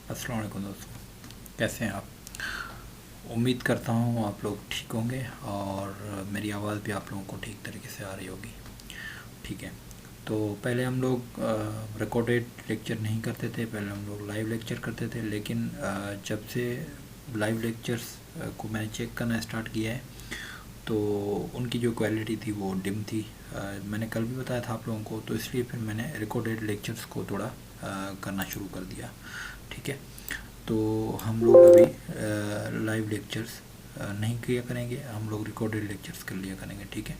अस्सलाम वालेकुम दोस्तों, कैसे हैं आप? उम्मीद करता हूँ आप लोग ठीक होंगे और मेरी आवाज़ भी आप लोगों को ठीक तरीके से आ रही होगी। ठीक है, तो पहले हम लोग रिकॉर्डेड लेक्चर नहीं करते थे, पहले हम लोग लाइव लेक्चर करते थे। लेकिन जब से लाइव लेक्चर्स को मैंने चेक करना स्टार्ट किया है तो उनकी जो क्वालिटी थी वो डिम थी। मैंने कल भी बताया था आप लोगों को, तो इसलिए फिर मैंने रिकॉर्डेड लेक्चर्स को थोड़ा करना शुरू कर दिया। ठीक है, तो हम लोग अभी लाइव लेक्चर्स नहीं किया करेंगे, हम लोग रिकॉर्डेड लेक्चर्स कर लिया करेंगे। ठीक है,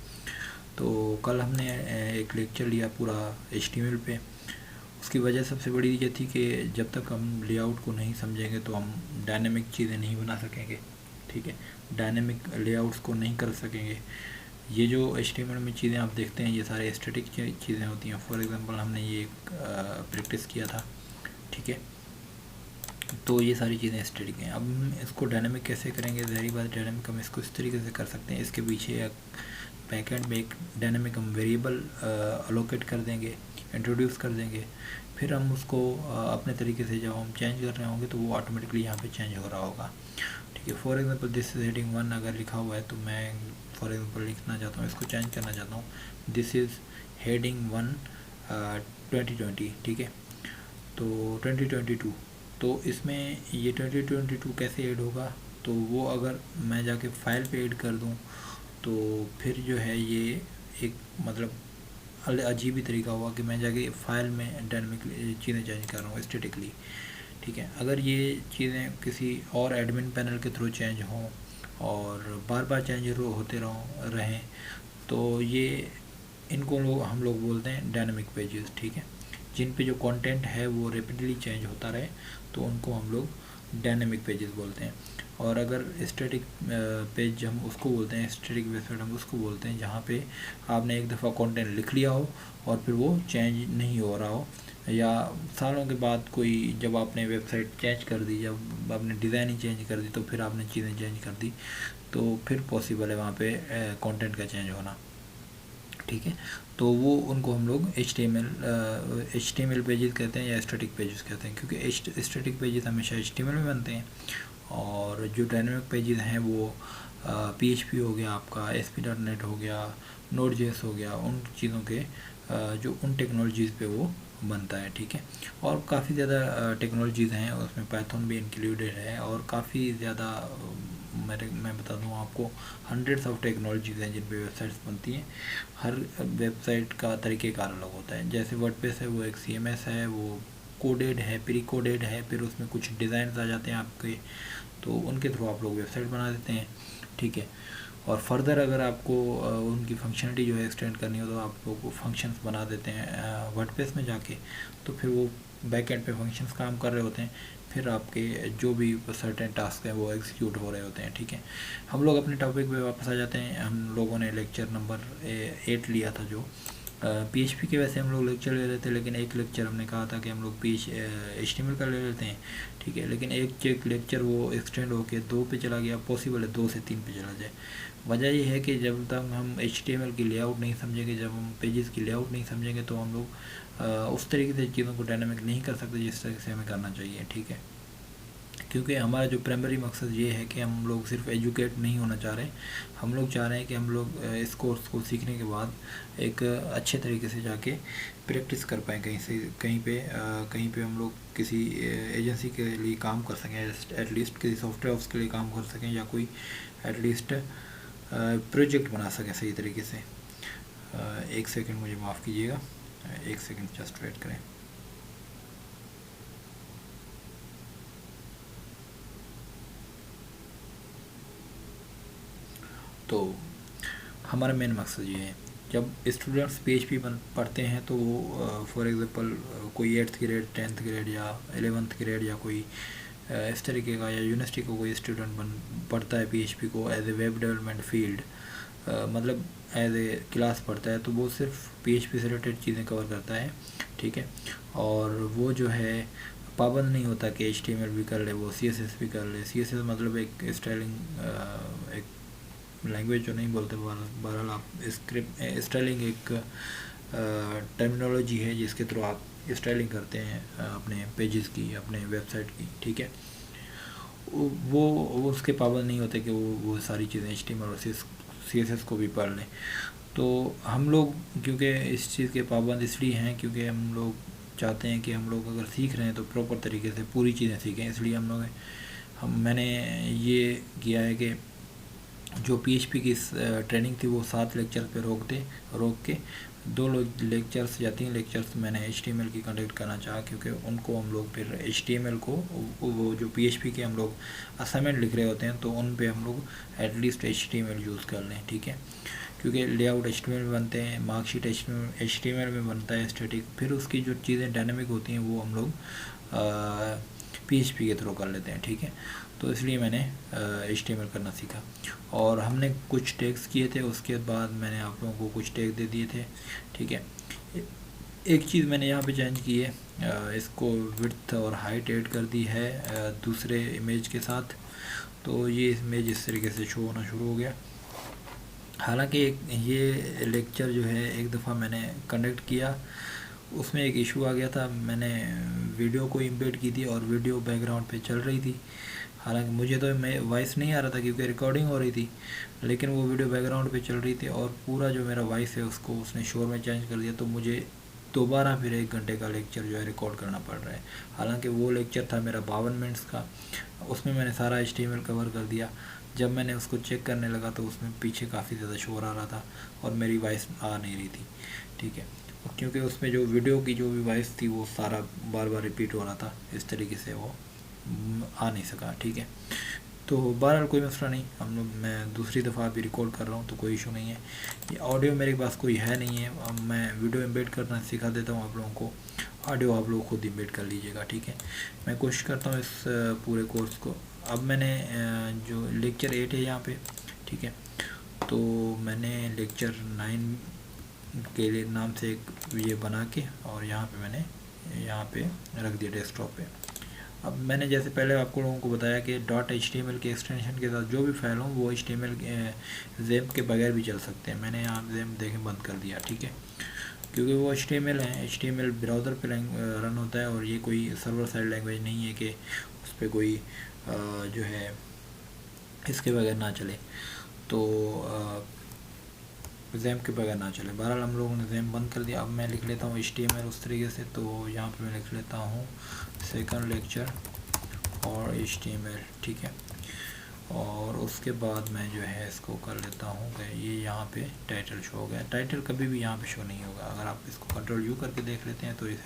तो कल हमने एक लेक्चर लिया पूरा HTML पे। उसकी वजह सबसे बड़ी ये थी कि जब तक हम लेआउट को नहीं समझेंगे तो हम डायनेमिक चीज़ें नहीं बना सकेंगे। ठीक है, डायनेमिक लेआउट्स को नहीं कर सकेंगे। ये जो HTML में चीज़ें आप देखते हैं ये सारे स्टैटिक चीज़ें होती हैं। फॉर एग्जांपल हमने ये प्रैक्टिस किया था। ठीक है, तो ये सारी चीज़ें स्टैटिक हैं। अब हम इसको डायनामिक कैसे करेंगे? ज़ाहिर बात, डायनामिक हम इसको इस तरीके से कर सकते हैं, इसके पीछे एक बैकएंड में एक डायनामिक हम वेरिएबल अलोकेट कर देंगे, इंट्रोड्यूस कर देंगे। फिर हम उसको अपने तरीके से जब हम चेंज कर रहे होंगे तो वो ऑटोमेटिकली यहाँ पे चेंज हो रहा होगा। ठीक है, for example this is heading 1 अगर लिखा हुआ है तो मैं फॉर एग्जांपल लिखना चाहता हूँ, इसको चेंज करना चाहता हूँ, दिस इज़ हेडिंग 1 2020। ठीक है, तो 2022, तो इसमें ये 2022 कैसे ऐड होगा? तो वो अगर मैं जाके फाइल पे ऐड कर दूं तो फिर जो है ये एक मतलब अजीब ही तरीका हुआ कि मैं जाके फाइल में डायनामिकली चीज़ें चेंज कर रहा हूँ स्टेटिकली। ठीक है, अगर ये चीज़ें किसी और एडमिन पैनल के थ्रू चेंज हों और बार बार चेंज होते रहें तो ये इनको हम लोग बोलते हैं डायनामिक पेजेस। ठीक है, जिन पे जो कंटेंट है वो रैपिडली चेंज होता रहे तो उनको हम लोग डायनेमिक पेजेस बोलते हैं। और अगर स्टैटिक पेज हम उसको बोलते हैं, स्टैटिक वेबसाइट हम उसको बोलते हैं जहाँ पे आपने एक दफ़ा कंटेंट लिख लिया हो और फिर वो चेंज नहीं हो रहा हो, या सालों के बाद कोई जब आपने वेबसाइट चेंज कर दी, जब आपने डिज़ाइन ही चेंज कर दी तो फिर आपने चीज़ें चेंज कर दी तो फिर पॉसिबल है वहाँ पे कंटेंट का चेंज होना। ठीक है, तो वो उनको हम लोग HTML पेजेस कहते हैं या स्टैटिक पेजेस कहते हैं, क्योंकि स्टैटिक पेजेस हमेशा HTML में बनते हैं और जो डायनामिक पेजेस हैं वो PHP हो गया, आपका ASP.NET हो गया, Node.js हो गया, उन चीज़ों के जो उन टेक्नोलॉजीज़ पे वो बनता है। ठीक है, और काफ़ी ज़्यादा टेक्नोलॉजीज़ हैं उसमें, पाइथन भी इंक्लूडेड है और काफ़ी ज़्यादा मैं बता दूँ आपको, हंड्रेड्स ऑफ टेक्नोलॉजीज़ हैं जिन पे वेबसाइट्स बनती हैं। हर वेबसाइट का तरीक़ेकार अलग होता है। जैसे वर्डप्रेस है वो एक CMS है, वो कोडेड है, प्री कोडेड है, फिर उसमें कुछ डिज़ाइन आ जाते हैं आपके, तो उनके थ्रू आप लोग वेबसाइट बना देते हैं। ठीक है, और फर्दर अगर आपको उनकी फंक्शनलिटी जो है एक्सटेंड करनी हो तो आप लोग फंक्शंस बना देते हैं वर्डप्रेस में जाके, तो फिर वो बैक एंड पे फंक्शंस काम कर रहे होते हैं, फिर आपके जो भी सर्टेन टास्क हैं वो एग्जीक्यूट हो रहे होते हैं। ठीक है, हम लोग अपने टॉपिक पे वापस आ जाते हैं। हम लोगों ने लेक्चर नंबर 8 लिया था जो PHP के, वैसे हम लोग लेक्चर ले रहे थे लेकिन एक लेक्चर हमने कहा था कि हम लोग HTML का ले लेते हैं। ठीक है, लेकिन एक लेक्चर वो एक्सटेंड होके 2 पे चला गया, पॉसिबल है 2 से 3 पे चला जाए। वजह ये है कि जब तक हम HTML की लेआउट नहीं समझेंगे, जब हम पेजेस की लेआउट नहीं समझेंगे तो हम लोग उस तरीके से चीज़ों को डायनामिक नहीं कर सकते जिस तरीके से हमें करना चाहिए। ठीक है, क्योंकि हमारा जो प्राइमरी मकसद ये है कि हम लोग सिर्फ एजुकेट नहीं होना चाह रहे, हम लोग चाह रहे हैं कि हम लोग इस कोर्स को सीखने के बाद एक अच्छे तरीके से जाके प्रैक्टिस कर पाएँ, कहीं पे हम लोग किसी एजेंसी के लिए काम कर सकें, एटलीस्ट किसी सॉफ्टवेयर हाउस के लिए काम कर सकें, या कोई एटलीस्ट प्रोजेक्ट बना सकें सही तरीके से। एक सेकंड मुझे माफ़ कीजिएगा, एक सेकंड जस्ट वेट करें। तो हमारा मेन मकसद ये है, जब स्टूडेंट्स PHP पढ़ते हैं तो वो फॉर एग्ज़ाम्पल कोई 8th ग्रेड 10th ग्रेड या 11th ग्रेड या कोई इस तरीके का, या यूनिवर्सिटी को कोई स्टूडेंट पढ़ता है PHP को as a web development field, मतलब एज ए क्लास पढ़ता है, तो वो सिर्फ PHP से रिलेटेड चीज़ें कवर करता है। ठीक है, और वो जो है पाबंद नहीं होता कि HTML भी कर ले, वो CSS भी कर ले। CSS मतलब एक स्टाइलिंग, एक लैंग्वेज जो नहीं बोलते, बहरहाल आप स्क्रिप्ट स्टाइलिंग एक टर्मिनोलॉजी है जिसके थ्रू आप स्टाइलिंग करते हैं अपने पेजेस की, अपने वेबसाइट की, ठीक है, वो उसके पाबंद नहीं होते कि वो सारी चीज़ें HTML और CSS को भी पढ़ लें। तो हम लोग क्योंकि इस चीज़ के पाबंद इसलिए हैं क्योंकि हम लोग चाहते हैं कि हम लोग अगर सीख रहे हैं तो प्रॉपर तरीके से पूरी चीज़ें सीखें, इसलिए मैंने ये किया है कि जो PHP की ट्रेनिंग थी वो 7 लेक्चर पे रोक के 2 लेक्चर्स या 3 लेक्चर्स मैंने HTML की कंडक्ट करना चाहा, क्योंकि उनको हम लोग फिर HTML को वो जो PHP के हम लोग असाइनमेंट लिख रहे होते हैं तो उन पे हम लोग एटलीस्ट HTML यूज़ कर लें, ठीक है, क्योंकि लेआउट HTML में बनते हैं, मार्कशीट HTML में बनता है स्टैटिक, फिर उसकी जो चीज़ें डायनेमिक होती हैं वो हम लोग PHP के थ्रू कर लेते हैं, ठीक है। तो इसलिए मैंने HTML करना सीखा और हमने कुछ टैग्स किए थे, उसके बाद मैंने आप लोगों को कुछ टैग दे दिए थे, ठीक है। एक चीज़ मैंने यहाँ पे चेंज की है, इसको विड्थ और हाइट ऐड कर दी है दूसरे इमेज के साथ, तो ये इमेज इस तरीके से शो होना शुरू हो गया। हालांकि ये लेक्चर जो है एक दफ़ा मैंने कंडक्ट किया, उसमें एक इशू आ गया था, मैंने वीडियो को इम्बेड की थी और वीडियो बैकग्राउंड पे चल रही थी, हालांकि मुझे तो वॉइस नहीं आ रहा था क्योंकि रिकॉर्डिंग हो रही थी, लेकिन वो वीडियो बैकग्राउंड पे चल रही थी और पूरा जो मेरा वॉइस है उसको उसने शोर में चेंज कर दिया, तो मुझे दोबारा फिर 1 घंटे का लेक्चर जो है रिकॉर्ड करना पड़ रहा है। हालांकि वो लेक्चर था मेरा 52 मिनट्स का, उसमें मैंने सारा HTML कवर कर दिया। जब मैंने उसको चेक करने लगा तो उसमें पीछे काफ़ी ज़्यादा शोर आ रहा था और मेरी वॉइस आ नहीं रही थी, ठीक है, क्योंकि उसमें जो वीडियो की जो भी वॉइस थी वो सारा बार बार रिपीट हो रहा था, इस तरीके से वो आ नहीं सका, ठीक है। तो बहरहाल कोई मसला नहीं, मैं दूसरी दफ़ा भी रिकॉर्ड कर रहा हूँ तो कोई इशू नहीं है। ये ऑडियो मेरे पास कोई है नहीं है, अब मैं वीडियो एम्बेड करना सिखा देता हूँ आप लोगों को, ऑडियो आप लोग खुद एम्बेड कर लीजिएगा, ठीक है। मैं कोशिश करता हूँ इस पूरे कोर्स को, अब मैंने जो लेक्चर 8 है यहाँ पे, ठीक है, तो मैंने लेक्चर 9 के लिए नाम से एक ये बना के और यहाँ पे मैंने यहाँ पे रख दिया डेस्कटॉप पे। अब मैंने जैसे पहले आपको लोगों को बताया कि .html के एक्सटेंशन के साथ जो भी फाइल हो वो HTML ज़ैम्प के बगैर भी चल सकते हैं। मैंने यहाँ ज़ैम्प देखें बंद कर दिया, ठीक है, क्योंकि वो HTML है, HTML ब्राउज़र पे रन होता है और ये कोई सर्वर साइड लैंग्वेज नहीं है कि उस पर कोई जो है इसके बगैर ना चले, तो ज़ैम्प के बगैर ना चले। बहरहाल हम लोगों ने ज़ैम्प बंद कर दिया। अब मैं लिख लेता हूँ HTML उस तरीके से, तो यहाँ पे मैं लिख लेता हूँ सेकंड लेक्चर और HTML, ठीक है, और उसके बाद मैं जो है इसको कर लेता हूँ कि ये यहाँ पे टाइटल शो हो गया। टाइटल कभी भी यहाँ पे शो नहीं होगा, अगर आप इसको कंट्रोल U करके देख लेते हैं तो ये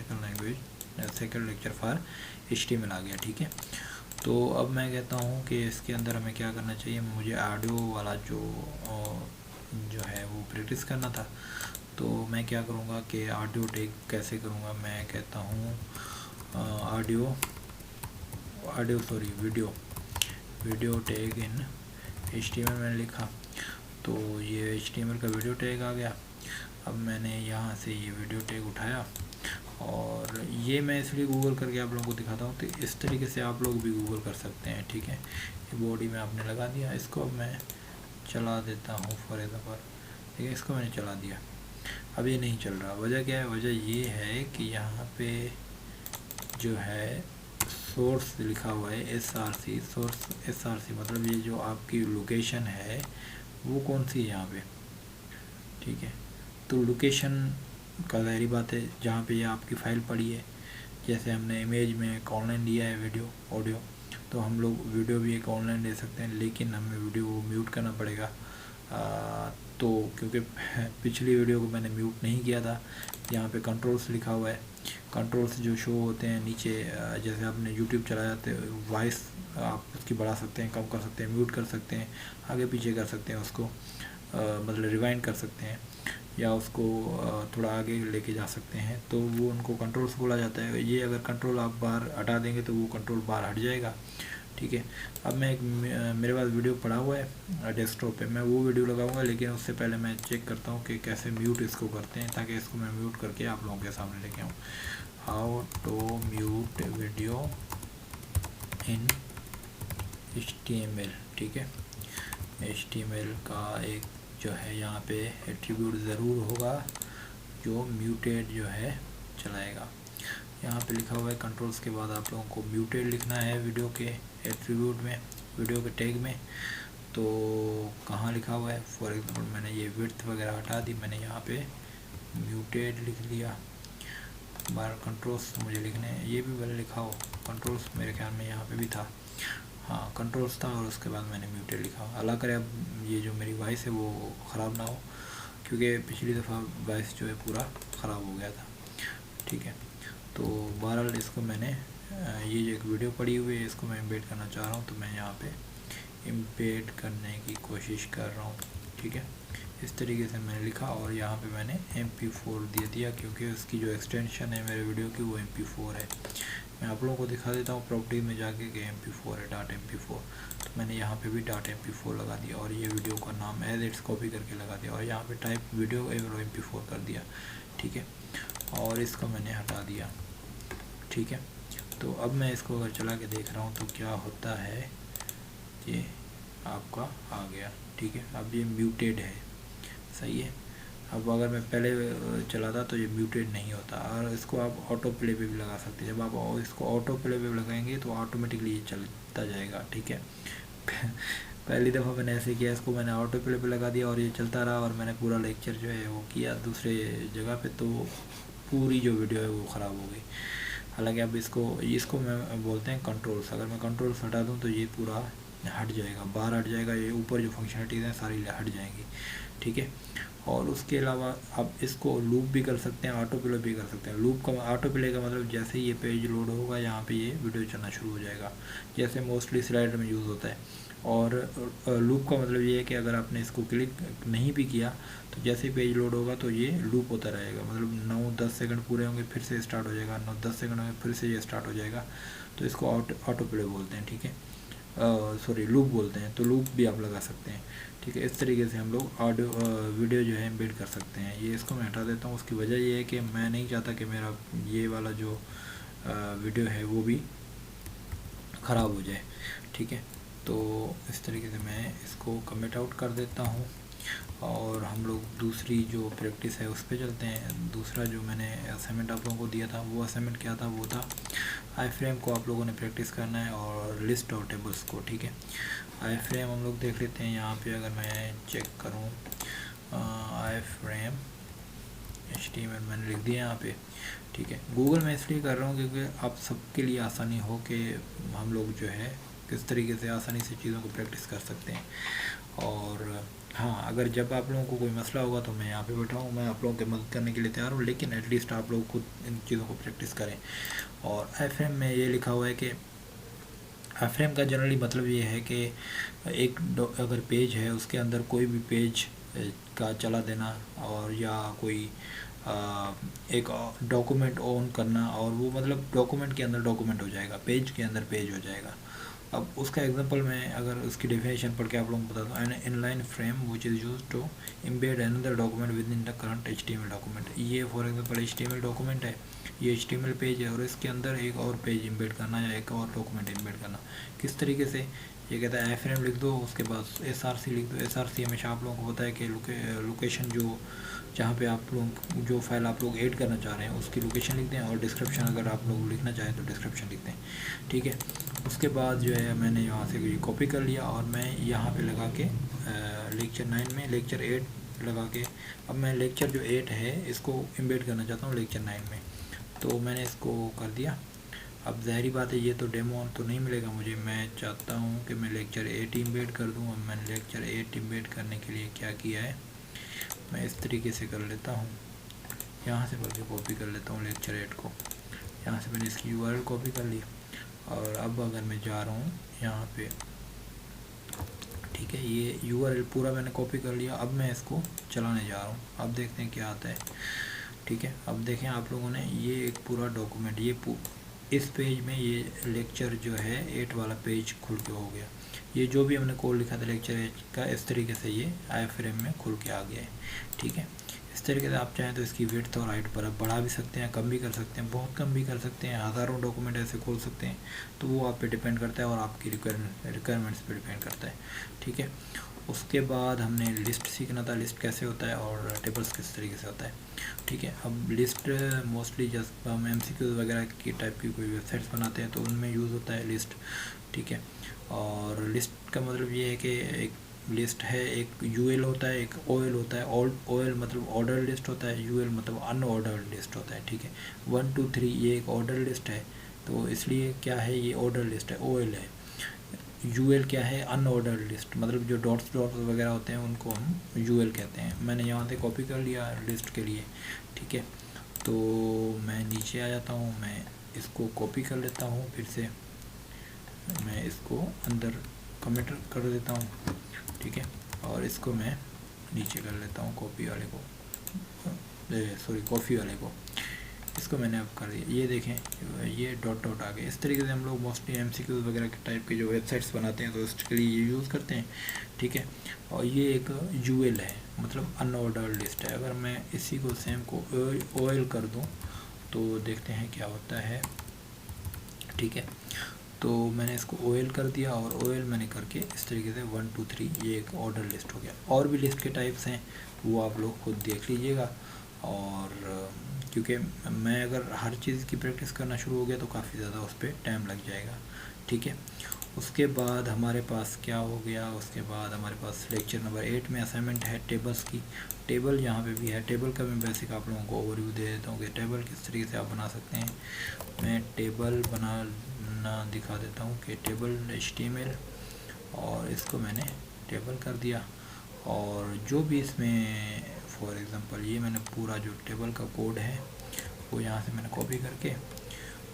सेकंड लेक्चर फॉर HTML आ गया, ठीक है। तो अब मैं कहता हूँ कि इसके अंदर हमें क्या करना चाहिए, मुझे ऑडियो वाला जो है वो प्रैक्टिस करना था, तो मैं क्या करूँगा कि ऑडियो टैग कैसे करूँगा, मैं कहता हूँ वीडियो टैग इन HTML मैंने लिखा, तो ये HTML का वीडियो टैग आ गया। अब मैंने यहाँ से ये वीडियो टैग उठाया और ये मैं इसलिए गूगल करके आप लोगों को दिखाता हूँ, तो इस तरीके से आप लोग भी गूगल कर सकते हैं, ठीक है। ये बॉडी में आपने लगा दिया, इसको अब मैं चला देता हूँ फॉर एग्जाम्पल, ठीक है, इसको मैंने चला दिया, अब ये नहीं चल रहा। वजह क्या है, वजह ये है कि यहाँ पे जो है सोर्स लिखा हुआ है SRC मतलब ये जो आपकी लोकेशन है वो कौन सी है यहाँ पे, ठीक है। तो लोकेशन का ज़ाहिरी बात है जहाँ पे ये आपकी फ़ाइल पड़ी है, जैसे हमने इमेज में एक ऑनलाइन लिया है वीडियो ऑडियो, तो हम लोग वीडियो भी एक ऑनलाइन ले सकते हैं, लेकिन हमें वीडियो को म्यूट करना पड़ेगा। तो क्योंकि पिछली वीडियो को मैंने म्यूट नहीं किया था, यहाँ पे कंट्रोल्स लिखा हुआ है, कंट्रोल्स जो शो होते हैं नीचे, जैसे आपने यूट्यूब चलाया तो वॉइस आप उसकी बढ़ा सकते हैं, कम कर सकते हैं, म्यूट कर सकते हैं, आगे पीछे कर सकते हैं उसको, मतलब रिवाइंड कर सकते हैं या उसको थोड़ा आगे लेके जा सकते हैं, तो वो उनको कंट्रोल्स बोला जाता है। ये अगर कंट्रोल आप बाहर हटा देंगे तो वो कंट्रोल बाहर हट जाएगा, ठीक है। अब मैं मेरे पास वीडियो पड़ा हुआ है डेस्कटॉप पे, मैं वो वीडियो लगाऊंगा, लेकिन उससे पहले मैं चेक करता हूँ कि कैसे म्यूट इसको करते हैं, ताकि इसको मैं म्यूट करके आप लोगों के सामने लेके आऊँ। How to mute video in HTML, ठीक है। HTML का एक जो है यहाँ पे एट्रीब्यूट ज़रूर होगा जो म्यूटेड जो है चलाएगा। यहाँ पे लिखा हुआ है कंट्रोल्स के बाद आप लोगों को म्यूटेड लिखना है वीडियो के एट्रीब्यूट में, वीडियो के टैग में। तो कहाँ लिखा हुआ है, फॉर एग्जाम्पल मैंने ये विड्थ वगैरह हटा दी, मैंने यहाँ पे म्यूटेड लिख लिया। बार कंट्रोल्स मुझे लिखने हैं, ये भी पहले लिखा हो कंट्रोल्स, मेरे ख्याल में यहाँ पे भी था, हाँ कंट्रोल्स था और उसके बाद मैंने म्यूटेड लिखा। अल्लाह करे अब ये जो मेरी वॉइस है वो ख़राब ना हो, क्योंकि पिछली दफ़ा वॉइस जो है पूरा ख़राब हो गया था। ठीक है, तो बहरहाल इसको मैंने ये जो एक वीडियो पड़ी हुई है इसको मैं एम्बेड करना चाह रहा हूँ, तो मैं यहाँ पे एम्बेड करने की कोशिश कर रहा हूँ। ठीक है, इस तरीके से मैंने लिखा और यहाँ पे मैंने MP4 दे दिया, क्योंकि उसकी जो एक्सटेंशन है मेरे वीडियो की वो MP4 है। मैं आप लोगों को दिखा देता हूँ प्रॉपर्टी में जाके कि MP4 है, .mp4। तो मैंने यहाँ पे भी .mp4 लगा दिया और ये वीडियो का नाम एज इट्स कॉपी करके लगा दिया और यहाँ पे टाइप वीडियो MP4 कर दिया। ठीक है, और इसको मैंने हटा दिया। ठीक है, तो अब मैं इसको अगर चला के देख रहा हूँ तो क्या होता है, ये आपका आ गया। ठीक है, अब ये म्यूटेड है, सही है। अब अगर मैं पहले चलाता तो ये म्यूटेड नहीं होता, और इसको आप ऑटो प्ले पे भी लगा सकते हैं। जब आप इसको ऑटो प्ले पे लगाएंगे तो ऑटोमेटिकली ये चलता जाएगा। ठीक है पहली दफ़ा मैंने ऐसे किया, इसको मैंने ऑटो प्ले पे लगा दिया और ये चलता रहा और मैंने पूरा लेक्चर जो है वो किया दूसरे जगह पे, तो पूरी जो वीडियो है वो ख़राब हो गई। हालांकि अब इसको मैं बोलते हैं कंट्रोल्स। अगर मैं कंट्रोल्स हटा दूँ तो ये पूरा हट जाएगा, बाहर हट जाएगा, ये ऊपर जो फंक्शनलिटीज़ हैं सारी हट जाएंगी। ठीक है, और उसके अलावा आप इसको लूप भी कर सकते हैं, ऑटो प्ले भी कर सकते हैं। लूप का ऑटो प्ले का मतलब जैसे ही ये पेज लोड होगा यहाँ पे ये वीडियो चलना शुरू हो जाएगा, जैसे मोस्टली स्लाइडर में यूज़ होता है। और लूप का मतलब ये है कि अगर आपने इसको क्लिक नहीं भी किया तो जैसे ही पेज लोड होगा तो ये लूप होता रहेगा, मतलब 9-10 सेकंड पूरे होंगे फिर से स्टार्ट हो जाएगा, 9-10 सेकंड होंगे फिर से ये स्टार्ट हो जाएगा। तो इसको ऑटो प्ले बोलते हैं। ठीक है, सॉरी लूप बोलते हैं, तो लूप भी आप लगा सकते हैं। ठीक है, इस तरीके से हम लोग ऑडियो वीडियो जो है एम्बेड कर सकते हैं। ये इसको मैं हटा देता हूँ, उसकी वजह ये है कि मैं नहीं चाहता कि मेरा ये वाला जो वीडियो है वो भी ख़राब हो जाए। ठीक है, तो इस तरीके से मैं इसको कमिट आउट कर देता हूँ और हम लोग दूसरी जो प्रैक्टिस है उस पर चलते हैं। दूसरा जो मैंने असाइनमेंट आप लोगों को दिया था, वो असाइनमेंट क्या था, वो था आई फ्रेम को आप लोगों ने प्रैक्टिस करना है और लिस्ट और टेबल्स को। ठीक है, आई फ्रेम हम लोग देख लेते हैं। यहाँ पे अगर मैं चेक करूँ आई फ्रेम HTML मैंने लिख दिया यहाँ पे। ठीक है, गूगल मैं इसलिए कर रहा हूँ क्योंकि आप सबके लिए आसानी हो कि हम लोग जो है किस तरीके से आसानी से चीज़ों को प्रैक्टिस कर सकते हैं। और हाँ, अगर जब आप लोगों को कोई मसला होगा तो मैं यहाँ पे बैठा हूँ, मैं आप लोगों की मदद करने के लिए तैयार हूँ, लेकिन एटलीस्ट आप लोग खुद इन चीज़ों को प्रैक्टिस करें। और FM में ये लिखा हुआ है कि FM का जनरली मतलब ये है कि एक अगर पेज है उसके अंदर कोई भी पेज का चला देना, और या कोई एक डॉक्यूमेंट ऑन करना, और वो मतलब डॉक्यूमेंट के अंदर डॉक्यूमेंट हो जाएगा, पेज के अंदर पेज हो जाएगा। अब उसका एग्जांपल मैं अगर उसकी डेफिनेशन पढ़ के आप लोगों को बता दूँ, an inline frame which is use to embed another document within the current HTML document. ये फॉर एग्जांपल HTML डॉक्यूमेंट है, ये HTML पेज है और इसके अंदर एक और पेज एम्बेड करना या एक और डॉक्यूमेंट एम्बेड करना। किस तरीके से, ये कहता है FM लिख दो, उसके बाद SRC लिख दो। SRC हमेशा आप लोगों को पता है कि लोकेशन जो जहाँ पे आप लोग जो फाइल आप लोग ऐड करना चाह रहे हैं उसकी लोकेशन लिख दें, और डिस्क्रिप्शन अगर आप लोग लिखना चाहें तो डिस्क्रिप्शन लिख दें। ठीक है, उसके बाद जो है मैंने यहाँ से ये कॉपी कर लिया और मैं यहाँ पे लगा के लेक्चर 9 में लेक्चर 8 लगा के, अब मैं लेक्चर जो 8 है इसको एम्बेड करना चाहता हूँ लेक्चर 9 में, तो मैंने इसको कर दिया। अब ज़ाहरी बात है ये तो डेमो तो नहीं मिलेगा मुझे, मैं चाहता हूँ कि मैं लेक्चर 8 एम्बेड कर दूँ। अब मैंने लेक्चर 8 एम्बेड करने के लिए क्या किया है, मैं इस तरीके से कर लेता हूँ, यहाँ से बल्कि कॉपी कर लेता हूँ लेक्चर 8 को, यहाँ से मैंने इसकी URL कॉपी कर ली। और अब अगर मैं जा रहा हूँ यहाँ पे, ठीक है, ये URL पूरा मैंने कॉपी कर लिया। अब मैं इसको चलाने जा रहा हूँ, अब देखते हैं क्या आता है। ठीक है, अब देखें आप लोगों ने ये एक पूरा डॉक्यूमेंट, ये इस पेज में ये लेक्चर जो है 8 वाला पेज खुल के हो गया। ये जो भी हमने कोड लिखा था लेक्चर 8 का, इस तरीके से ये आई फ्रेम में खुल के आ गया है। ठीक है, इस तरीके से आप चाहें तो इसकी विड्थ और हाइट बढ़ा भी सकते हैं, कम भी कर सकते हैं, बहुत कम भी कर सकते हैं, हज़ारों डॉक्यूमेंट ऐसे खोल सकते हैं। तो वो आप पे डिपेंड करता है और आपकी रिक्वायरमेंट्स पे डिपेंड करता है, ठीक है। उसके बाद हमने लिस्ट सीखना था, लिस्ट कैसे होता है और टेबल्स किस तरीके से होता है, ठीक है। अब लिस्ट मोस्टली जस्ट हम MCQ वगैरह की टाइप की कोई वेबसाइट्स बनाते हैं तो उनमें यूज़ होता है लिस्ट, ठीक है। और लिस्ट का मतलब ये है कि एक लिस्ट है, एक UL होता है, एक OL होता है। OL मतलब ऑर्डर लिस्ट होता है, UL मतलब अनऑर्डर्ड लिस्ट होता है, ठीक है। 1 2 3 ये एक ऑर्डर लिस्ट है, तो इसलिए क्या है, ये ऑर्डर लिस्ट है, OL है। UL क्या है, अनऑर्डर्ड लिस्ट, मतलब जो डॉट्स वगैरह होते हैं उनको हम UL कहते हैं। मैंने यहाँ से कॉपी कर लिया लिस्ट के लिए, ठीक है। तो मैं नीचे आ जाता हूँ, मैं इसको कॉपी कर लेता हूँ, फिर से मैं इसको अंदर कमिट कर देता हूँ, ठीक है। और इसको मैं नीचे कर लेता हूँ, कॉपी वाले को, सॉरी कॉफ़ी वाले को, इसको मैंने अब कर दिया। ये देखें ये डॉट डॉट आ गए। इस तरीके से हम लोग मोस्टली MCQ वगैरह के टाइप के जो वेबसाइट्स बनाते हैं तो इसके लिए ये यूज़ करते हैं, ठीक है। और ये एक UL है, मतलब अनऑर्डर्ड लिस्ट है। अगर मैं इसी को सेम को OL कर दूँ तो देखते हैं क्या होता है, ठीक है। तो मैंने इसको OL कर दिया और OL मैंने करके इस तरीके से 1 2 3 ये एक ऑर्डर लिस्ट हो गया। और भी लिस्ट के टाइप्स हैं वो आप लोग खुद देख लीजिएगा। और क्योंकि मैं अगर हर चीज़ की प्रैक्टिस करना शुरू हो गया तो काफ़ी ज़्यादा उस पर टाइम लग जाएगा, ठीक है। उसके बाद हमारे पास क्या हो गया, उसके बाद हमारे पास लेक्चर नंबर 8 में असाइनमेंट है टेबल्स की। टेबल यहाँ पे भी है, टेबल का मैं बेसिक आप लोगों को ओवरव्यू दे देता हूँ कि टेबल किस तरीके से आप बना सकते हैं। मैं टेबल बनाना दिखा देता हूँ कि टेबल HTML, और इसको मैंने टेबल कर दिया। और जो भी इसमें फॉर एग्ज़ाम्पल ये मैंने पूरा जो टेबल का कोड है वो यहाँ से मैंने कॉपी करके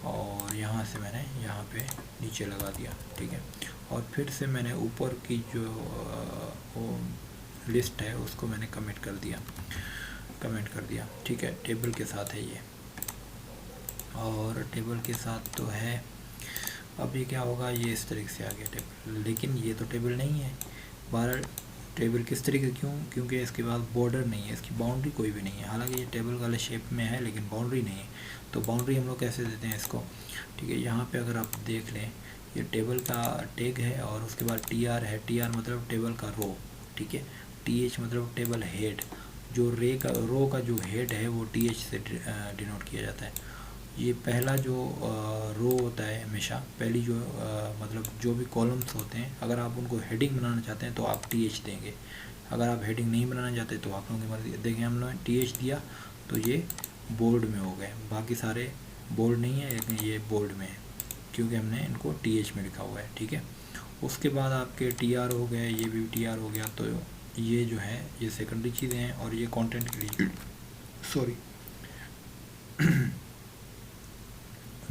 और यहाँ से मैंने यहाँ पे नीचे लगा दिया, ठीक है। और फिर से मैंने ऊपर की जो वो लिस्ट है उसको मैंने कमेंट कर दिया, ठीक है। टेबल के साथ है ये, और टेबल के साथ तो है। अब ये क्या होगा, ये इस तरीके से आ गया टेबल, लेकिन ये तो टेबल नहीं है। बहरहाल टेबल किस तरीके, क्योंकि इसके बाद बॉर्डर नहीं है, इसकी बाउंड्री कोई भी नहीं है। हालांकि ये टेबल वाले शेप में है लेकिन बाउंड्री नहीं है। तो बाउंड्री हम लोग कैसे देते हैं इसको, ठीक है। यहाँ पे अगर आप देख लें ये टेबल का टैग है और उसके बाद TR है। TR मतलब टेबल का रो, ठीक है। TH मतलब टेबल हेड, जो रो का जो हेड है वो TH से डिनोट किया जाता है। ये पहला जो रो होता है, हमेशा पहली जो मतलब जो भी कॉलम्स होते हैं, अगर आप उनको हेडिंग बनाना चाहते हैं तो आप TH देंगे। अगर आप हेडिंग नहीं बनाना चाहते तो आप लोगों की मर्ज़ी। देखें हम लोगों ने TH दिया तो ये बोल्ड में हो गए, बाकी सारे बोल्ड नहीं है लेकिन ये बोल्ड में है क्योंकि हमने इनको TH में लिखा हुआ है, ठीक है। उसके बाद आपके TR हो गए, ये भी TR हो गया। तो ये जो है ये सेकेंडरी चीज़ें हैं और ये कंटेंट के लिए सॉरी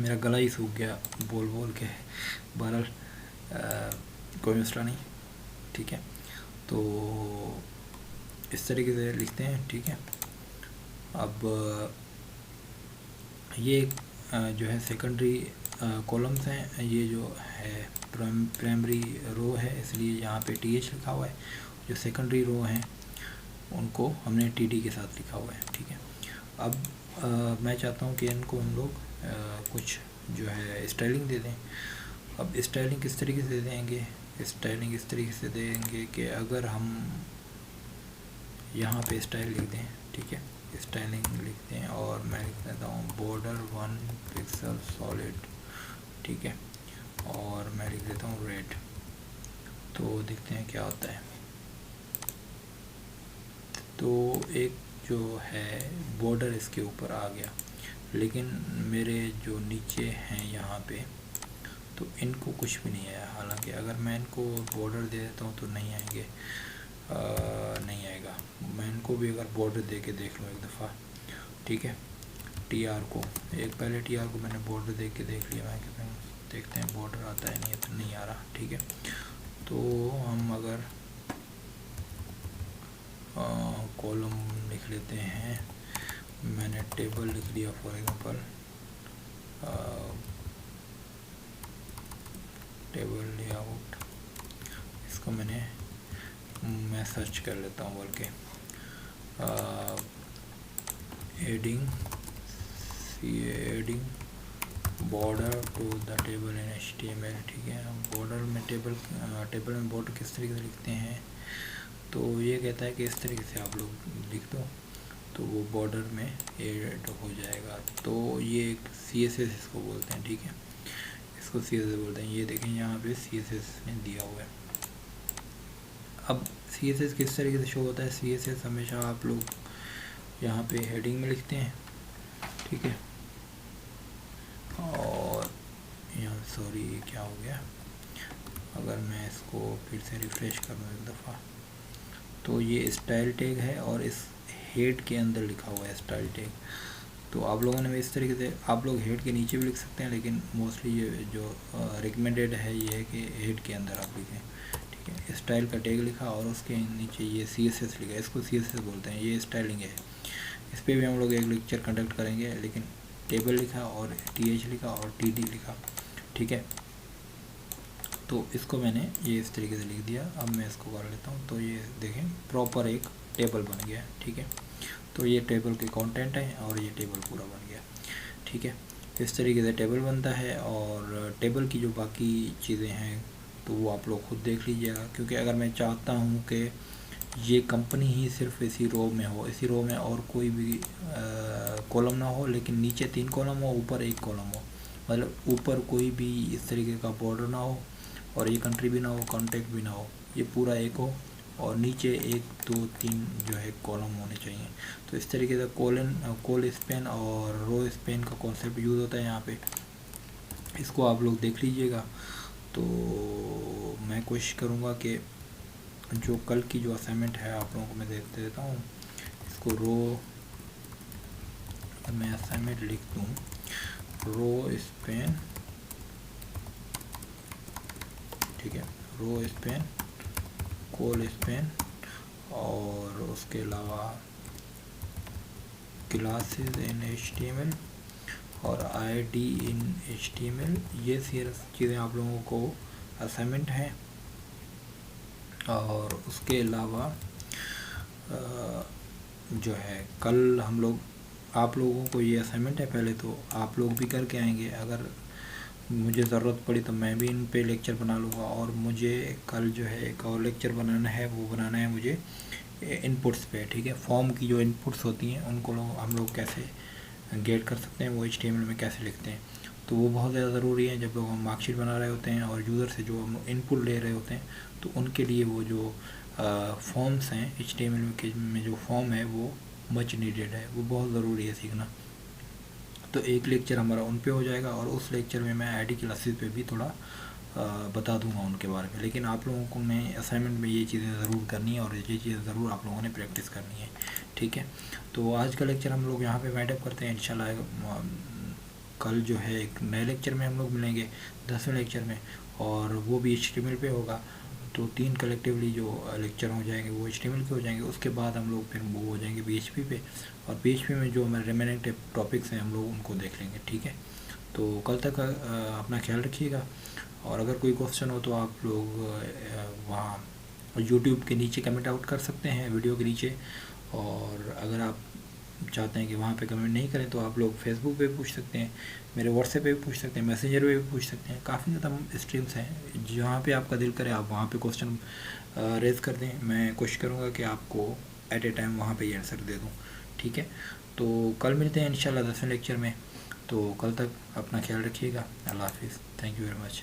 मेरा गला ही सूख गया बोल के। बहरहाल कोई मसला नहीं, ठीक है। तो इस तरीके से लिखते हैं, ठीक है। अब ये जो है सेकेंडरी कॉलम्स हैं, ये जो है प्राइमरी रो है इसलिए यहाँ पे TH लिखा हुआ है। जो सेकेंडरी रो हैं उनको हमने TD के साथ लिखा हुआ है, ठीक है। अब मैं चाहता हूँ कि इनको हम लोग कुछ जो है स्टाइलिंग दे दें। अब स्टाइलिंग किस तरीके से देंगे, स्टाइलिंग इस तरीके से देंगे कि अगर हम यहाँ पे स्टाइल लिख दें, ठीक है। स्टाइलिंग लिखते हैं और मैं लिख देता हूँ बॉर्डर 1 पिक्सल सॉलिड, ठीक है। और मैं लिख देता हूँ रेड। तो देखते हैं क्या होता है। तो एक जो है बॉर्डर इसके ऊपर आ गया, लेकिन मेरे जो नीचे हैं यहाँ पे तो इनको कुछ भी नहीं आया। हालांकि अगर मैं इनको बॉर्डर दे देता हूँ तो नहीं आएंगे, नहीं आएगा। मैं इनको भी अगर बॉर्डर दे के देख लूँ एक दफ़ा, ठीक है। TR को पहले TR को मैंने बॉर्डर दे के देख लिया, मैं कहता हूँ देखते हैं बॉर्डर आता है, नहीं तो नहीं आ रहा, ठीक है। तो हम अगर कॉलम लिख लेते हैं, मैंने टेबल लिख लिया फॉर एग्जांपल, टेबल लेआउट, इसको मैं सर्च कर लेता हूँ बल्कि adding border to the table in HTML। ठीक है, बॉर्डर में टेबल में बॉर्डर किस तरीके से लिखते हैं, तो ये कहता है कि इस तरीके से आप लोग लिख दो तो वो बॉर्डर में ऐड हो जाएगा। तो ये एक CSS इसको बोलते हैं। ठीक है, इसको CSS बोलते हैं। ये देखें यहाँ पे CSS ने दिया हुआ है। अब CSS किस तरीके से शो होता है, CSS हमेशा आप लोग यहाँ पे हेडिंग में लिखते हैं। ठीक है, और यहाँ सॉरी क्या हो गया, अगर मैं इसको फिर से रिफ़्रेश करूँ एक दफ़ा, तो ये स्टाइल टैग है और इस हेड के अंदर लिखा हुआ है स्टाइल टैग। तो आप लोगों ने इस तरीके से, आप लोग हेड के नीचे भी लिख सकते हैं, लेकिन मोस्टली ये जो रिकमेंडेड है ये है कि हेड के अंदर आप लिखें। ठीक है, स्टाइल का टैग लिखा और उसके नीचे ये CSS लिखा, इसको CSS बोलते हैं। ये स्टाइलिंग है, इस पर भी हम लोग एक लेक्चर कंडक्ट करेंगे, लेकिन टेबल लिखा और TH लिखा और TD लिखा। ठीक है, तो इसको मैंने ये इस तरीके से लिख दिया। अब मैं इसको कर लेता हूँ, तो ये देखें प्रॉपर एक टेबल बन गया। ठीक है, तो ये टेबल के कंटेंट है और ये टेबल पूरा बन गया। ठीक है, इस तरीके से टेबल बनता है। और टेबल की जो बाकी चीज़ें हैं तो वो आप लोग खुद देख लीजिएगा, क्योंकि अगर मैं चाहता हूँ कि ये कंपनी ही सिर्फ इसी रो में हो, इसी रो में और कोई भी कॉलम ना हो, लेकिन नीचे 3 कॉलम हो, ऊपर 1 कॉलम हो, मतलब ऊपर कोई भी इस तरीके का बॉर्डर ना हो और ये कंट्री भी ना हो, कॉन्टैक्ट भी ना हो, ये पूरा एक हो और नीचे 1 2 3 जो है कॉलम होने चाहिए। तो इस तरीके से कॉल स्पेन और रो स्पेन का कॉन्सेप्ट यूज़ होता है यहाँ पे। इसको आप लोग देख लीजिएगा। तो मैं कोशिश करूँगा कि जो कल की जो असाइनमेंट है आप लोगों को मैं दे देता हूँ। इसको मैं असाइनमेंट लिख दूँ, रो स्पेन, ठीक है, रो स्पेन, कॉल स्पेन और उसके अलावा क्लासेस इन HTML और ID इन HTML। ये चीज़ें आप लोगों को असाइनमेंट है। और उसके अलावा जो है कल हम लोग, आप लोगों को ये असाइनमेंट है, पहले तो आप लोग भी करके आएंगे। अगर मुझे ज़रूरत पड़ी तो मैं भी इन पे लेक्चर बना लूँगा। और मुझे कल जो है एक और लेक्चर बनाना है, वो बनाना है मुझे इनपुट्स पे। ठीक है, फॉर्म की जो इनपुट्स होती हैं उनको हम लोग कैसे गेट कर सकते हैं, वो HTML में कैसे लिखते हैं। तो वो बहुत ज़्यादा ज़रूरी है। जब लोग हम मार्कशीट बना रहे होते हैं और यूज़र से जो हम इनपुट ले रहे होते हैं, तो उनके लिए वो जो फॉर्म्स हैं HTML में जो फॉर्म है वो मच नीडेड है, वो बहुत ज़रूरी है सीखना। तो एक लेक्चर हमारा उन पे हो जाएगा और उस लेक्चर में मैं ID क्लासेस पे भी थोड़ा बता दूंगा उनके बारे में। लेकिन आप लोगों को मैं असाइनमेंट में ये चीज़ें ज़रूर करनी है और ये चीज़ें ज़रूर आप लोगों ने प्रैक्टिस करनी है। ठीक है, तो आज का लेक्चर हम लोग यहाँ पे वाइंड अप करते हैं। इंशाल्लाह कल जो है एक नए लेक्चर में हम लोग मिलेंगे, 10वें लेक्चर में, और वो भी HTML पे होगा। तो 3 कलेक्टिवली जो लेक्चर हो जाएंगे वो HTML पे हो जाएंगे। उसके बाद हम लोग फिर वो हो जाएंगे PHP पे, और PHP में जो हमारे रिमेनिंग टॉपिक्स हैं हम लोग उनको देख लेंगे। ठीक है, तो कल तक अपना ख्याल रखिएगा। और अगर कोई क्वेश्चन हो तो आप लोग वहाँ YouTube के नीचे कमेंट आउट कर सकते हैं, वीडियो के नीचे। और अगर आप चाहते हैं कि वहाँ पे कमेंट नहीं करें तो आप लोग फेसबुक पे भी पूछ सकते हैं, मेरे व्हाट्सएप पे भी पूछ सकते हैं, मैसेंजर पे भी पूछ सकते हैं। काफ़ी ज़्यादा स्ट्रीम्स हैं, जहाँ पे आपका दिल करे आप वहाँ पे क्वेश्चन रेज़ कर दें। मैं कोशिश करूँगा कि आपको एट ए टाइम वहाँ पे ही आंसर दे दूँ। ठीक है, तो कल मिलते हैं इंशाल्लाह 10वें लेक्चर में। तो कल तक अपना ख्याल रखिएगा। अल्लाह हाफिज़। Thank you very much.